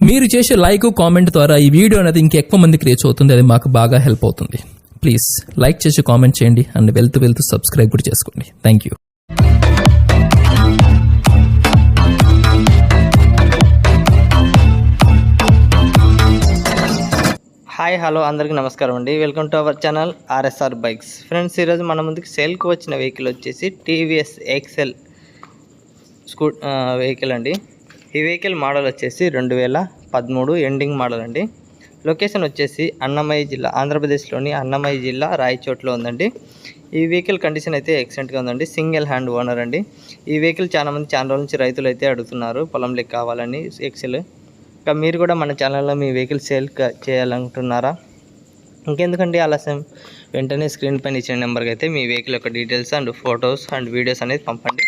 మీరు చేసే like comment ద్వారా ఈ వీడియో అనేది ఇంకెక్కువ మందికి రీచ్ అవుతుంది. అది మాకు బాగా హెల్ప్ అవుతుంది. ప్లీజ్ లైక్ చేసి కామెంట్ చేయండి అండ్ వెళ్తూ సబ్స్క్రైబ్ కూడా చేసుకోండి. Thank you. హాయ్ హలో అందరికీ నమస్కారం అండి. Welcome to our channel RSR bikes. Friends, ఈరోజు మన ముందుకు సేల్కి వచ్చిన వెహికల్ వచ్చేసి టీవీఎస్ ఎక్సెల్ వెహికల్ అండి. ఈ వెహికల్ మోడల్ వచ్చేసి 2013 ఎండింగ్ మోడల్ అండి. లొకేషన్ వచ్చేసి అన్నమయ్య జిల్లా, ఆంధ్రప్రదేశ్లోని అన్నమయ్య జిల్లా రాయచోట్లో ఉందండి. ఈ వెహికల్ కండిషన్ అయితే ఎక్సలెంట్గా ఉందండి. సింగిల్ హ్యాండ్ ఓనర్ అండి. ఈ వెహికల్ చాలా రోజుల నుంచి రైతులు అయితే అడుగుతున్నారు పొలంలోకి కావాలని ఎక్సెల్. ఇంకా మీరు కూడా మన ఛానల్లో మీ వెహికల్ సేల్ చేయాలనుకుంటున్నారా? ఇంకెందుకంటే ఆలస్యం, వెంటనే స్క్రీన్ పైన ఇచ్చిన నెంబర్కి అయితే మీ వెహికల్ యొక్క details and photos and videos అనేది పంపండి.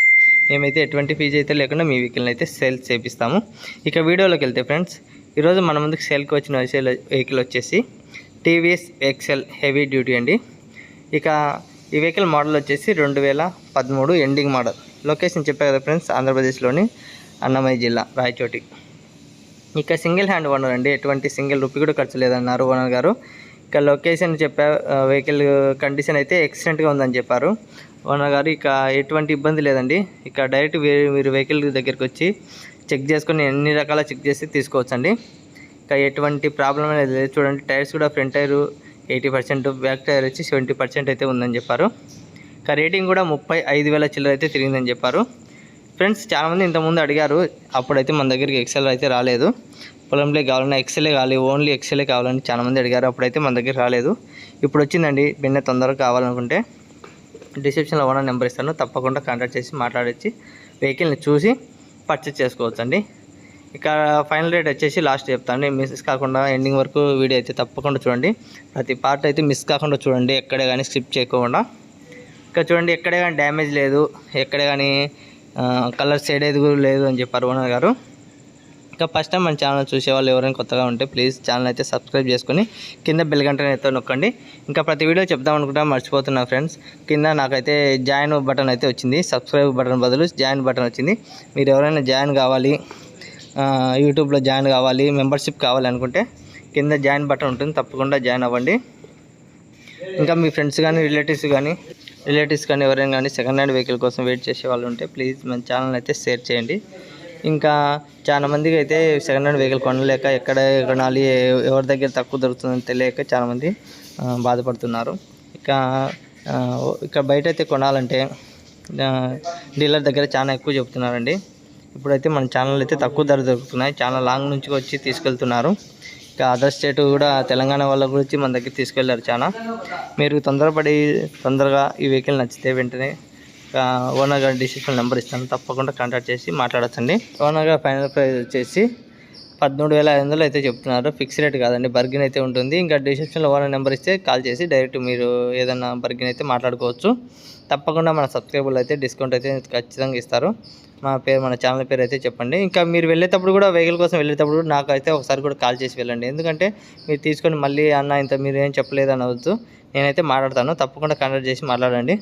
మేమైతే ఎటువంటి ఫీజు అయితే లేకుండా మీ వెహికల్ని అయితే సేల్ చేపిస్తాము. ఇక వీడియోలోకి వెళ్తే ఫ్రెండ్స్, ఈరోజు మన ముందుకు సేల్కి వచ్చిన వెహికల్ వచ్చేసి టీవీఎస్ ఎక్సెల్ హెవీ డ్యూటీ అండి. ఇక ఈ వెహికల్ మోడల్ వచ్చేసి 2013 ఎండింగ్ మోడల్. లొకేషన్ చెప్పే కదా ఫ్రెండ్స్, ఆంధ్రప్రదేశ్లోని అన్నమయ్య జిల్లా రాయచోటి. ఇక సింగిల్ హ్యాండ్ ఓనర్ అండి. ఎటువంటి సింగిల్ రూపీ కూడా ఖర్చు లేదన్నారు ఓనర్ గారు. ఇక లొకేషన్ చెప్పా, వెహికల్ కండిషన్ అయితే ఎక్సలెంట్గా ఉందని చెప్పారు ఓనర్ గారు. ఇక ఎటువంటి ఇబ్బంది లేదండి. ఇక డైరెక్ట్ మీరు వెహికల్ దగ్గరికి వచ్చి చెక్ చేసుకొని ఎన్ని రకాల చెక్ చేసి తీసుకోవచ్చండి. ఇక ఎటువంటి ప్రాబ్లం అనేది లేదు. చూడండి, టైర్స్ కూడా ఫ్రంట్ టైర్ 80%, బ్యాక్ టైర్ వచ్చి 70% అయితే ఉందని చెప్పారు. ఇక రేటింగ్ కూడా 35,000 చిల్లర అయితే తిరిగిందని చెప్పారు. ఫ్రెండ్స్, చాలామంది ఇంతకుముందు అడిగారు, అప్పుడైతే మన దగ్గరికి ఎక్సెల్ అయితే రాలేదు. పొలంలో కావాలన్నా ఎక్సెలే కావాలి, ఓన్లీ ఎక్సెలే కావాలని చాలామంది అడిగారు. అప్పుడైతే మన దగ్గర రాలేదు. ఇప్పుడు వచ్చిందండి. బిన్న తొందరగా కావాలనుకుంటే డిస్క్రిప్షన్లో ఓనర్ నెంబర్ ఇస్తాను, తప్పకుండా కాంటాక్ట్ చేసి మాట్లాడొచ్చి వెహికల్ని చూసి పర్చేస్ చేసుకోవచ్చు అండి. ఇక ఫైనల్ రేట్ వచ్చేసి లాస్ట్ చెప్తాను. మిస్ కాకుండా ఎండింగ్ వరకు వీడియో అయితే తప్పకుండా చూడండి. ప్రతి పార్ట్ అయితే మిస్ కాకుండా చూడండి, ఎక్కడే కానీ స్కిప్ చేయకుండా. ఇక చూడండి, ఎక్కడే కానీ డ్యామేజ్ లేదు, ఎక్కడే కానీ కలర్ షేడ్ ఏది కూడా లేదు అని చెప్పారు ఓనర్ గారు. ఇంకా ఫస్ట్ టైం మన ఛానల్ చూసే వాళ్ళు ఎవరైనా కొత్తగా ఉంటే ప్లీజ్ ఛానల్ అయితే సబ్స్క్రైబ్ చేసుకొని కింద బెల్ గంటని అయితే నొక్కండి. ఇంకా ప్రతి వీడియో చెప్దాం అనుకుంటా మర్చిపోతున్నా ఫ్రెండ్స్. కింద నాకైతే జాయిన్ బటన్ అయితే వచ్చింది. సబ్స్క్రైబ్ బటన్ బదులు జాయిన్ బటన్ వచ్చింది. మీరు ఎవరైనా జాయిన్ కావాలి, యూట్యూబ్లో జాయిన్ కావాలి, మెంబర్షిప్ కావాలి అనుకుంటే కింద జాయిన్ బటన్ ఉంటుంది, తప్పకుండా జాయిన్ అవ్వండి. ఇంకా మీ ఫ్రెండ్స్ కానీ రిలేటివ్స్ కానీ ఎవరైనా కానీ సెకండ్ హ్యాండ్ వెహికల్ కోసం వెయిట్ చేసే వాళ్ళు ఉంటే ప్లీజ్ మన ఛానల్ అయితే షేర్ చేయండి. ఇంకా చాలా మందికి అయితే సెకండ్ హ్యాండ్ వెహికల్ కొనలేక, ఎక్కడ కొనాలి, ఎవరి దగ్గర తక్కువ దొరుకుతుందని తెలియక చాలామంది బాధపడుతున్నారు. ఇక బయట అయితే కొనాలంటే డీలర్ దగ్గర చాలా ఎక్కువ చెప్తున్నారండి. ఇప్పుడైతే మన ఛానల్ అయితే తక్కువ ధర దొరుకుతున్నాయి. చాలా లాంగ్ నుంచి వచ్చి తీసుకెళ్తున్నారు. ఇక అదర్ స్టేట్ కూడా, తెలంగాణ వాళ్ళ గురించి మన దగ్గర తీసుకెళ్లారు చాలా. మీరు తొందరగా ఈ వెహికల్ నచ్చితే వెంటనే ఓనర్ గారి డిస్క్రిప్షన్ నెంబర్ ఇస్తాను, తప్పకుండా కాంటాక్ట్ చేసి మాట్లాడచ్చండి. ఓనర్ గారి ఫైనల్ ప్రైస్ వచ్చేసి 13,500 అయితే చెప్తున్నారు. ఫిక్స్ రేట్ కాదండి, బర్గిన్ అయితే ఉంటుంది. ఇంకా డిస్క్రిప్షన్లో ఓనర్ నెంబర్ ఇస్తే కాల్ చేసి డైరెక్ట్ మీరు ఏదైనా బర్గిన్ అయితే మాట్లాడుకోవచ్చు. తప్పకుండా మన సబ్స్క్రైబర్లు అయితే డిస్కౌంట్ అయితే ఖచ్చితంగా ఇస్తారు. మన ఛానల్ పేరు అయితే చెప్పండి. ఇంకా మీరు వెళ్ళేటప్పుడు కూడా, వెహికల్ కోసం వెళ్ళేటప్పుడు నాకైతే ఒకసారి కూడా కాల్ చేసి వెళ్ళండి. ఎందుకంటే మీరు తీసుకొని మళ్ళీ అన్న ఇంత మీరు ఏం చెప్పలేదు అనవద్దు. నేనైతే మాట్లాడతాను, తప్పకుండా కాంటాక్ట్ చేసి మాట్లాడండి.